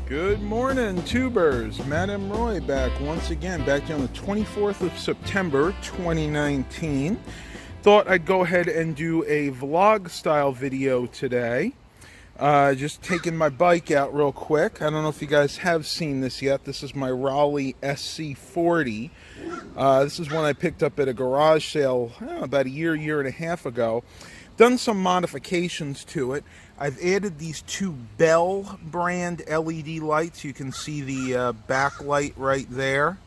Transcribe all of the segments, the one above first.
Good morning, tubers. Matt and Roy back once again, back on the 24th of September 2019. Thought I'd go ahead and do a vlog style video today. Just taking my bike out real quick. I don't know if you guys have seen this yet. This is my Raleigh SC40. This is one I picked up at a garage sale about a year and a half ago. Done some modifications to it. I've added these two Bell brand LED lights. You can see the backlight right there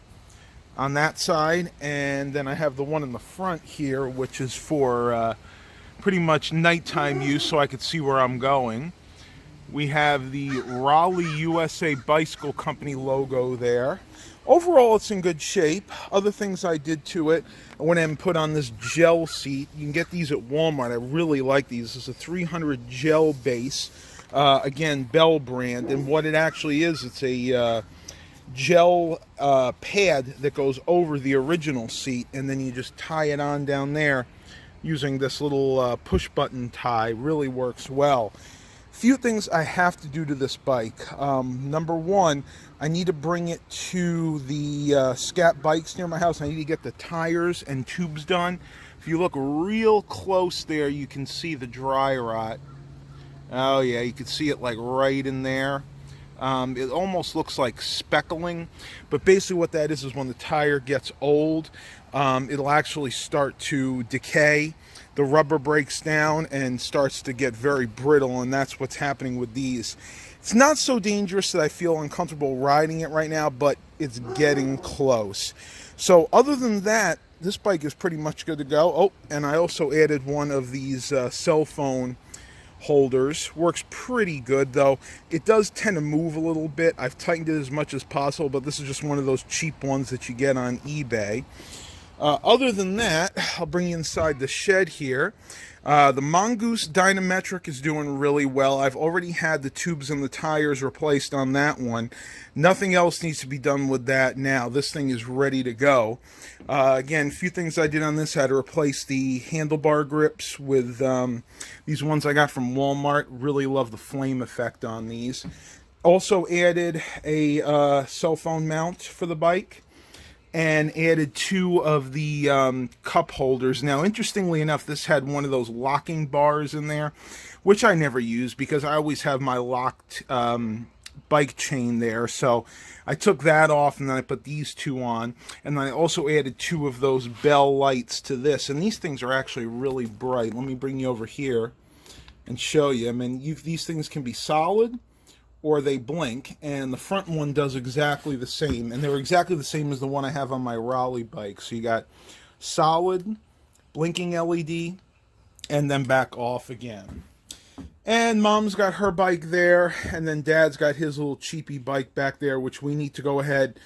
on that side, and then I have the one in the front here, which is for pretty much nighttime use, so I could see where I'm going. We have the Raleigh USA Bicycle Company logo there. Overall, it's in good shape. Other things I did to it, I went and put on this gel seat. You can get these at Walmart. I really like these. This is a 300 gel base. Again, Bell brand. And what it actually is, it's a gel pad that goes over the original seat, and then you just tie it on down there using this little push button tie. Really works well. Few things I have to do to this bike. Number one, I need to bring it to the Scat Bikes near my house. I need to get the tires and tubes done. If you look real close there, you can see the dry rot. Oh yeah, you can see it like right in there. It almost looks like speckling, but basically what that is when the tire gets old, it'll actually start to decay. The rubber breaks down and starts to get very brittle, and that's what's happening with these. It's not so dangerous that I feel uncomfortable riding it right now, but it's getting close. So other than that, this bike is pretty much good to go. Oh, and I also added one of these cell phone holders. Works pretty good, though. It does tend to move a little bit. I've tightened it as much as possible, but this is just one of those cheap ones that you get on eBay. Other than that, I'll bring you inside the shed here. The Mongoose Dynametric is doing really well. I've already had the tubes and the tires replaced on that one. Nothing else needs to be done with that now. This thing is ready to go. Again, a few things I did on this. I had to replace the handlebar grips with these ones I got from Walmart. Really love the flame effect on these. Also added a cell phone mount for the bike, and added two of the cup holders. Now, interestingly enough, this had one of those locking bars in there, which I never use because I always have my locked bike chain there. So I took that off, and then I put these two on. And then I also added two of those Bell lights to this. And these things are actually really bright. Let me bring you over here and show you. I mean, these things can be solid, or they blink, and the front one does exactly the same, and they're exactly the same as the one I have on my Raleigh bike. So you got solid, blinking LED, and then back off again. And Mom's got her bike there, and then Dad's got his little cheapy bike back there, which we need to go ahead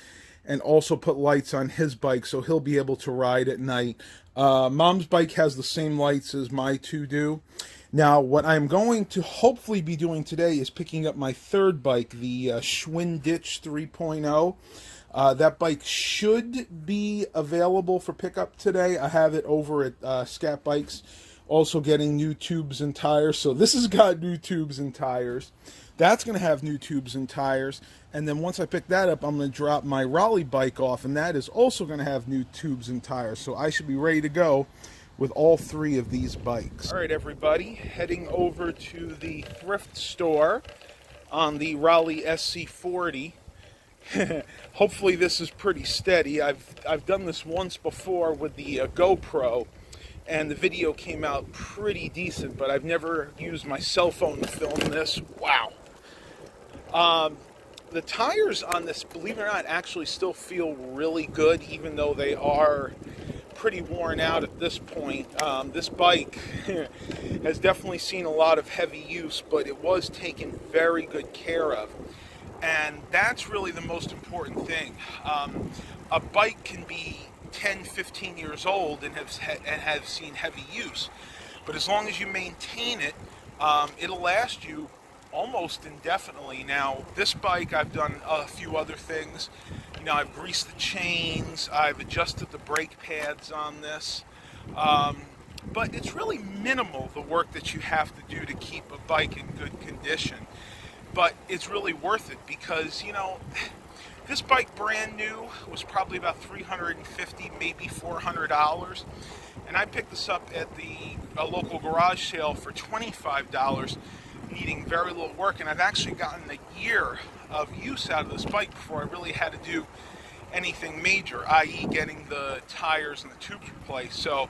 and also put lights on his bike so he'll be able to ride at night. Mom's bike has the same lights as my two do. Now, what I'm going to hopefully be doing today is picking up my third bike, the Schwinn Ditch 3.0. That bike should be available for pickup today. I have it over at Scat Bikes, also getting new tubes and tires. So this has got new tubes and tires. That's going to have new tubes and tires. And then once I pick that up, I'm going to drop my Raleigh bike off, and that is also going to have new tubes and tires. So I should be ready to go with all three of these bikes. All right, everybody, heading over to the thrift store on the Raleigh SC40. Hopefully this is pretty steady. I've done this once before with the GoPro, and the video came out pretty decent, but I've never used my cell phone to film this. Wow. The tires on this, believe it or not, actually still feel really good, even though they are pretty worn out at this point. This bike has definitely seen a lot of heavy use, but it was taken very good care of, and that's really the most important thing. A bike can be 10-15 years old and have seen heavy use, but as long as you maintain it, it'll last you almost indefinitely. Now, this bike, I've done a few other things. You know, I've greased the chains, I've adjusted the brake pads on this, but it's really minimal, the work that you have to do to keep a bike in good condition. but it's really worth it because, you know, this bike brand new was probably about $350, maybe $400, and I picked this up at a local garage sale for $25, needing very little work, and I've actually gotten a year of use out of this bike before I really had to do anything major, i.e. getting the tires and the tubes replaced. So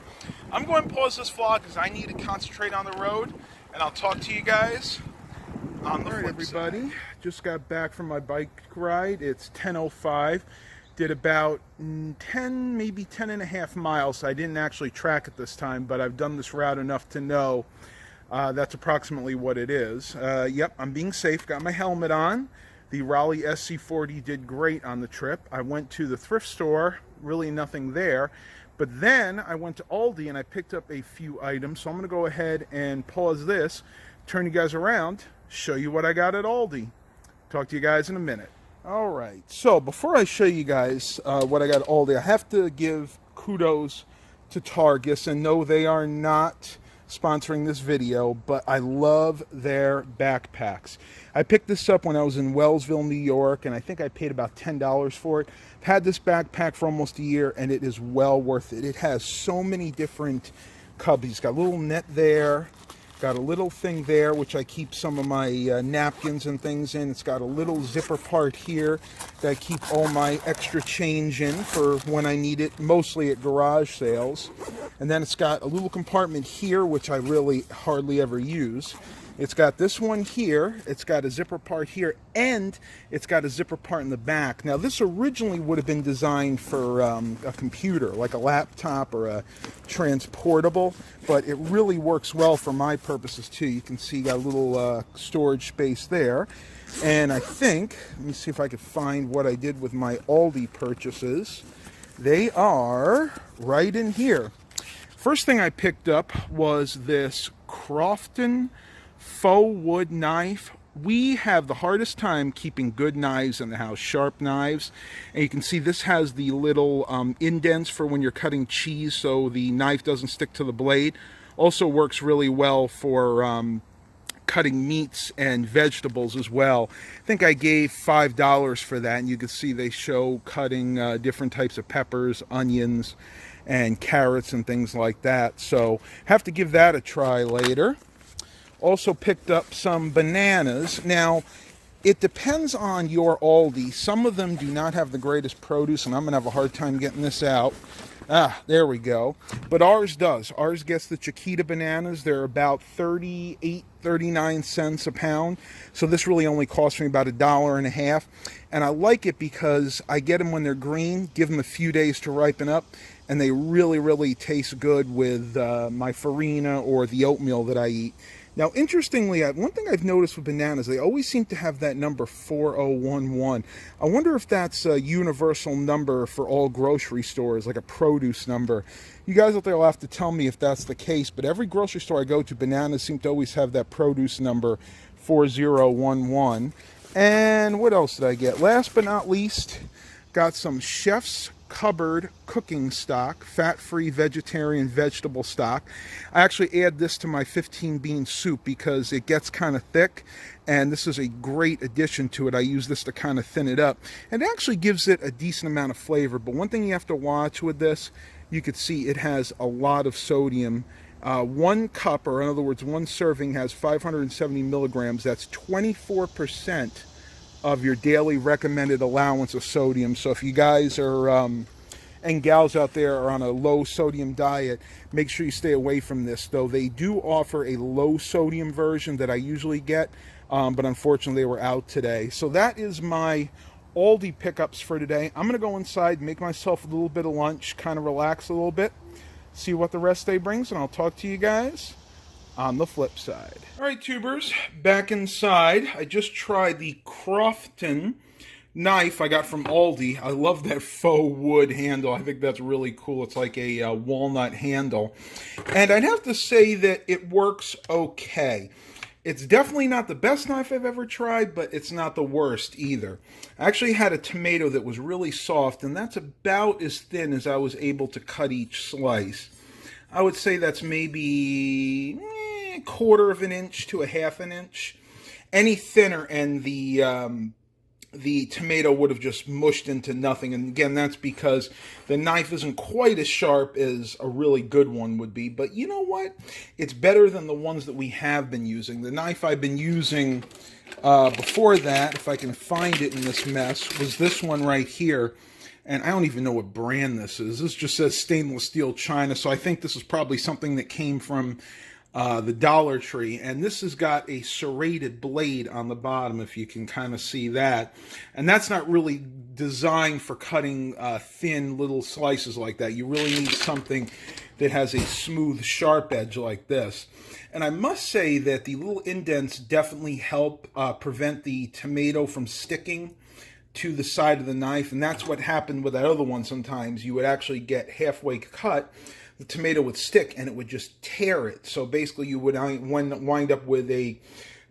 I'm going to pause this vlog because I need to concentrate on the road, and I'll talk to you guys on the flip everybody side. Just got back from my bike ride. It's 10:05. Did about 10, maybe 10 and a half miles. I didn't actually track it this time, but I've done this route enough to know that's approximately what it is. Yep, I'm being safe. Got my helmet on. The Raleigh SC40 did great on the trip. I went to the thrift store, really nothing there. But then I went to Aldi and I picked up a few items. So I'm going to go ahead and pause this, turn you guys around, show you what I got at Aldi. Talk to you guys in a minute. All right, so before I show you guys what I got at Aldi, I have to give kudos to Targus, and no, they are not sponsoring this video, but I love their backpacks. I picked this up when I was in Wellsville, New York, and I think I paid about $10 for it. I've had this backpack for almost a year, and it is well worth it. It has so many different cubbies. It's got a little net there, got a little thing there, which I keep some of my napkins and things in. It's got a little zipper part here that I keep all my extra change in for when I need it, mostly at garage sales. And then it's got a little compartment here, which I really hardly ever use. It's got this one here, it's got a zipper part here, and it's got a zipper part in the back. Now this originally would have been designed for a computer, like a laptop or a transportable, but it really works well for my purposes too. You can see got a little storage space there. And I think, let me see if I could find what I did with my Aldi purchases. They are right in here. First thing I picked up was this Crofton faux wood knife. We have the hardest time keeping good knives in the house, sharp knives. And you can see this has the little indents for when you're cutting cheese so the knife doesn't stick to the blade. Also works really well for cutting meats and vegetables as well. I think I gave $5 for that, and you can see they show cutting different types of peppers, onions, and carrots and things like that. So have to give that a try later. Also picked up some bananas. Now, it depends on your Aldi. Some of them do not have the greatest produce, and I'm going to have a hard time getting this out. Ah, there we go. But ours does. Ours gets the Chiquita bananas. They're about 38, 39 cents a pound. So this really only costs me about $1.50. And I like it because I get them when they're green, give them a few days to ripen up, and they really, really taste good with my farina or the oatmeal that I eat. Now, interestingly, one thing I've noticed with bananas, they always seem to have that number 4011. I wonder if that's a universal number for all grocery stores, like a produce number. You guys out there will have to tell me if that's the case, but every grocery store I go to, bananas seem to always have that produce number 4011. And what else did I get? Last but not least, got some Chef's Cupboard cooking stock, fat-free vegetarian vegetable stock. I actually add this to my 15-bean soup because it gets kind of thick, and this is a great addition to it. I use this to kind of thin it up, and it actually gives it a decent amount of flavor. But one thing you have to watch with this, you could see it has a lot of sodium. One cup, or in other words, one serving has 570 milligrams. That's 24% of your daily recommended allowance of sodium. So if you guys are and gals out there are on a low sodium diet, make sure you stay away from this. Though they do offer a low sodium version that I usually get, but unfortunately they were out today. So that is my Aldi pickups for today. I'm gonna go inside, make myself a little bit of lunch, kind of relax a little bit, see what the rest of the day brings, and I'll talk to you guys on the flip side. All right, tubers, back inside. I just tried the Crofton knife I got from Aldi. I love that faux wood handle. I think that's really cool. It's like a walnut handle. And I'd have to say that it works okay. It's definitely not the best knife I've ever tried, but it's not the worst either. I actually had a tomato that was really soft, and that's about as thin as I was able to cut each slice. I would say that's maybe a quarter of an inch to a half an inch. any thinner and the tomato would have just mushed into nothing. And again, that's because the knife isn't quite as sharp as a really good one would be. But you know what? It's better than the ones that we have been using. The knife I've been using before that, if I can find it in this mess, was this one right here. And I don't even know what brand this is. This just says stainless steel China. So I think this is probably something that came from the Dollar Tree, and this has got a serrated blade on the bottom, if you can kind of see that. And that's not really designed for cutting thin little slices like that. You really need something that has a smooth, sharp edge like this. And I must say that the little indents definitely help prevent the tomato from sticking to the side of the knife, and that's what happened with that other one. Sometimes you would actually get halfway cut, the tomato would stick and it would just tear it. So basically you would wind up with a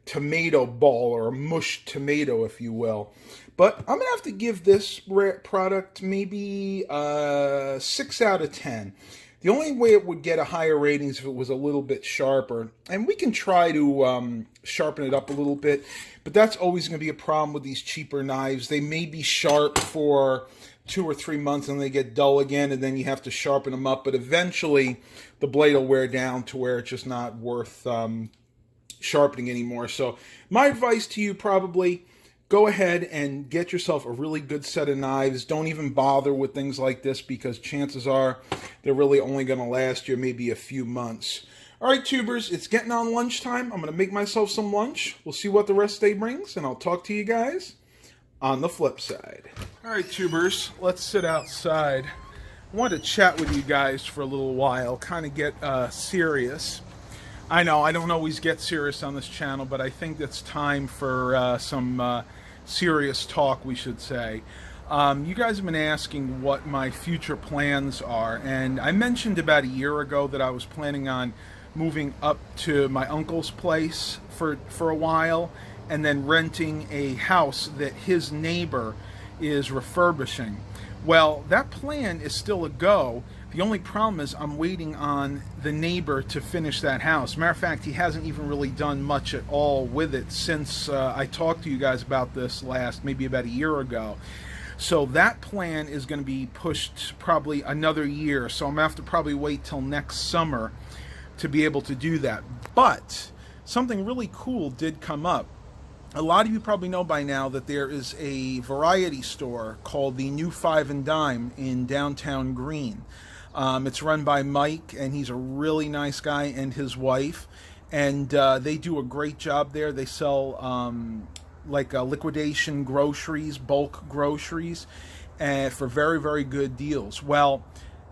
tomato ball, or a mushed tomato, if you will. But I'm going to have to give this product maybe 6 out of 10. The only way it would get a higher rating is if it was a little bit sharper. And we can try to sharpen it up a little bit, but that's always going to be a problem with these cheaper knives. They may be sharp for 2 or 3 months and they get dull again, and then you have to sharpen them up. But eventually the blade will wear down to where it's just not worth sharpening anymore. So my advice to you, probably go ahead and get yourself a really good set of knives. Don't even bother with things like this, because chances are they're really only going to last you maybe a few months. All right, tubers, it's getting on lunchtime. I'm going to make myself some lunch. We'll see what the rest of the day brings, and I'll talk to you guys on the flip side. All right, tubers, let's sit outside. I wanted to chat with you guys for a little while, kind of get serious. I know I don't always get serious on this channel, but I think it's time for some serious talk, we should say. You guys have been asking what my future plans are, and I mentioned about a year ago that I was planning on moving up to my uncle's place for a while, and then renting a house that his neighbor is refurbishing. Well, that plan is still a go. The only problem is I'm waiting on the neighbor to finish that house. Matter of fact, he hasn't even really done much at all with it since I talked to you guys about this last, maybe about a year ago. So that plan is going to be pushed probably another year. So I'm going to have to probably wait till next summer to be able to do that. But something really cool did come up. A lot of you probably know by now that there is a variety store called the New Five and Dime in downtown Greene. It's run by Mike, and he's a really nice guy, and his wife. And they do a great job there. They sell like liquidation groceries, bulk groceries, for very, very good deals. Well,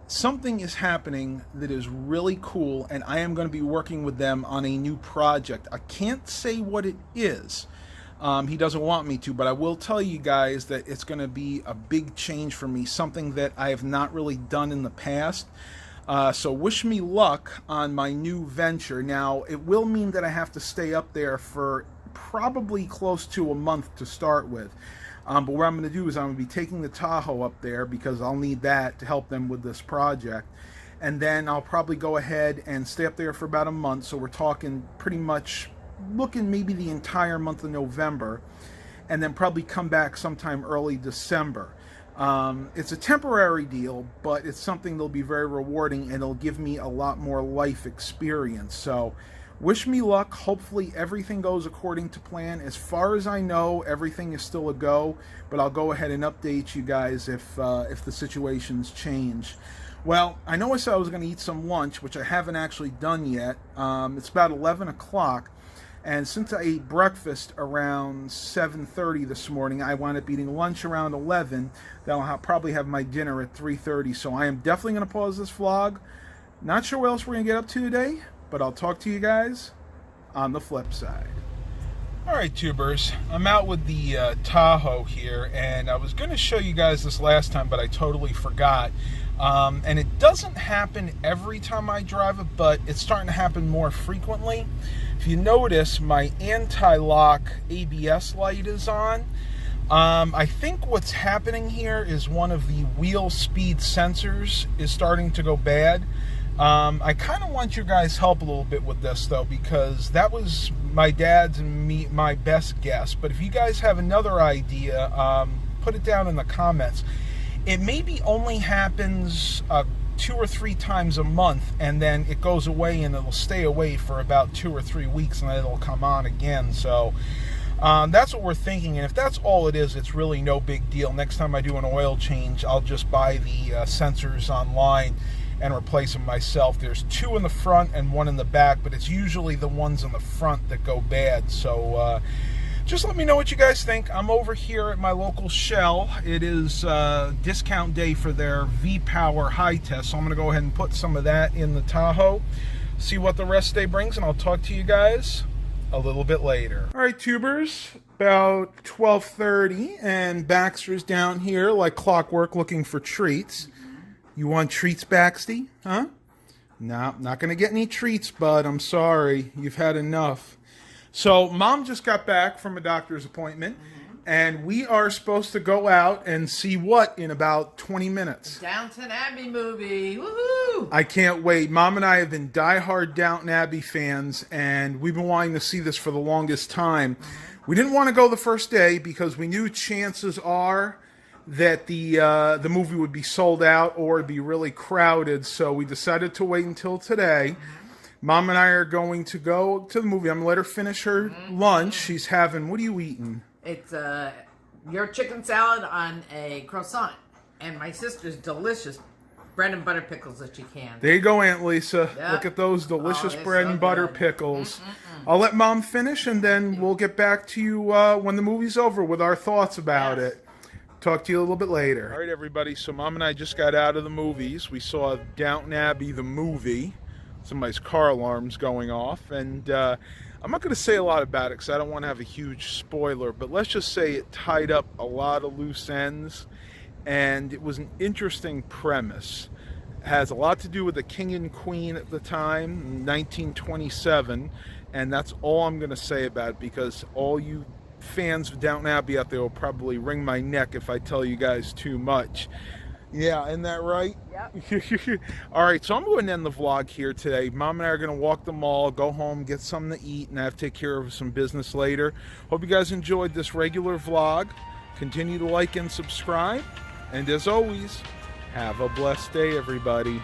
something is happening that is really cool, and I am going to be working with them on a new project. I can't say what it is. He doesn't want me to, but I will tell you guys that it's going to be a big change for me, something that I have not really done in the past. So wish me luck on my new venture. Now, it will mean that I have to stay up there for probably close to a month to start with. But what I'm going to do is I'm going to be taking the Tahoe up there, because I'll need that to help them with this project. And then I'll probably go ahead and stay up there for about a month. So we're talking pretty much looking maybe the entire month of November, and then probably come back sometime early December. It's a temporary deal, but it's something that'll be very rewarding, and it'll give me a lot more life experience. So wish me luck. Hopefully everything goes according to plan. As far as I know, everything is still a go, but I'll go ahead and update you guys if the situations change. Well, I know I said I was going to eat some lunch, which I haven't actually done yet. It's about 11 o'clock. And since I ate breakfast around 7:30 this morning, I wound up eating lunch around 11. Then I'll probably have my dinner at 3:30. So I am definitely going to pause this vlog. Not sure what else we're going to get up to today, but I'll talk to you guys on the flip side. All right, tubers, I'm out with the Tahoe here, and I was going to show you guys this last time, but I totally forgot. And it doesn't happen every time I drive it, but it's starting to happen more frequently. If you notice, my anti-lock ABS light is on. I think what's happening here is one of the wheel speed sensors is starting to go bad. I kind of want your guys' help a little bit with this, though, because that was my dad's and my best guess. But if you guys have another idea, put it down in the comments. It maybe only happens 2 or 3 times a month, and then it goes away, and it'll stay away for about 2 or 3 weeks, and then it'll come on again. So that's what we're thinking, and if that's all it is, it's really no big deal. Next time I do an oil change, I'll just buy the sensors online and replace them myself. There's 2 in the front and 1 in the back, but it's usually the ones in the front that go bad. So just let me know what you guys think. I'm over here at my local Shell. It is discount day for their V-Power high test, so I'm going to go ahead and put some of that in the Tahoe, see what the rest of the day brings, and I'll talk to you guys a little bit later. All right, tubers, about 12:30, and Baxter's down here like clockwork looking for treats. You want treats, Baxty? Huh? No, not going to get any treats, bud. I'm sorry. You've had enough. So Mom just got back from a doctor's appointment, and we are supposed to go out and see what in about 20 minutes? Downton Abbey movie. Woohoo! I can't wait. Mom and I have been diehard Downton Abbey fans, and we've been wanting to see this for the longest time. We didn't want to go the first day because we knew chances are that the movie would be sold out or it'd be really crowded, so we decided to wait until today. Mom and I are going to go to the movie. I'm going to let her finish her lunch. She's having, what are you eating? It's your chicken salad on a croissant, and my sister's delicious bread and butter pickles that she can. There you go, Aunt Lisa. Yep. Look at those delicious bread so and butter good. pickles. I'll let Mom finish, and then we'll get back to you when the movie's over with our thoughts about it. Talk to you a little bit later. All right, everybody. So Mom and I just got out of the movies. We saw Downton Abbey, the movie. Somebody's car alarm's going off, and I'm not going to say a lot about it because I don't want to have a huge spoiler, but let's just say it tied up a lot of loose ends, and it was an interesting premise. It has a lot to do with the king and queen at the time, 1927, and that's all I'm going to say about it, because all you fans of Downton Abbey out there will probably wring my neck if I tell you guys too much. Yeah, isn't that right? Yep. All right, so I'm going to end the vlog here today. Mom and I are going to walk the mall, go home, get something to eat, and I have to take care of some business later. Hope you guys enjoyed this regular vlog. Continue to like and subscribe. And as always, have a blessed day, everybody.